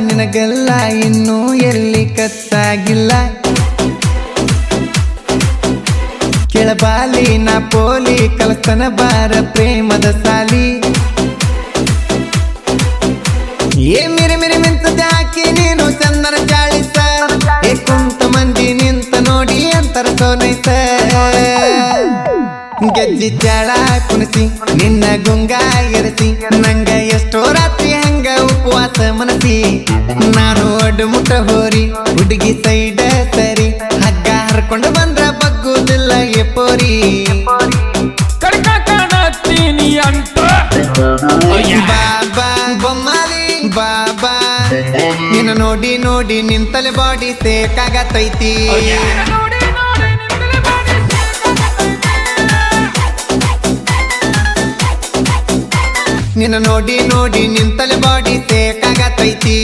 ನಿನಗಲ್ಲ ಇನ್ನೂ ಎಲ್ಲಿ ಕತ್ತಾಗಿಲ್ಲ ಕೆಳಬಾಲಿ ನಾ ಪೋಲಿ ಕಲಸ್ತನ ಬಾರ ಪ್ರೇಮದ ಸಾಲಿ ಏ ಮಿರಿ ಮಿರಿ ಮಿಂಚದ ಹಾಕಿ ನೀನು ಚಂದನ ಚಾಳಿಸ ಏ ಕುಂತ ಮಂದಿ ನಿಂತ ನೋಡಿ ಅಂತರ ಸೋನೈಸ ಗೆಜ್ಜಿ ಚಾಳ ಕುಣಿಸಿ ನಿನ್ನ ಗುಂಗ ಎರಸಿ ನಂಗ ಎಷ್ಟೋ ರಾತ್ರಿ ಹಂಗ ಉಪವಾಸ ಮನಸಿ ನಾನು ಒಡ್ಡು ಮುಟ್ಟ ಹೋರಿ ಹುಡುಗಿ ಸೈಡ ಸರಿ ಹಗ್ಗ ಹರ್ಕೊಂಡು ಬಂದ್ರ ಬಗ್ಗುದಿಲ್ಲ ಎಪ್ಪೋರಿ ಕಡ್ಕ ಕಾಣತ್ತೀನಿ ಅಂತ ಬಾಬಾ ಬೊಮ್ಮಾಲಿ ಬಾಬಾ ನಿನ್ನ ನೋಡಿ ನೋಡಿ ನಿಂತಲೆ ಬಾಡಿ ಸೇಕಾಗತೈತಿ ನಿನ್ನ ನೋಡಿ ನೋಡಿ ನಿಂತಲೆ ಬಾಡಿ ಸೇಕಾಗತೈತಿ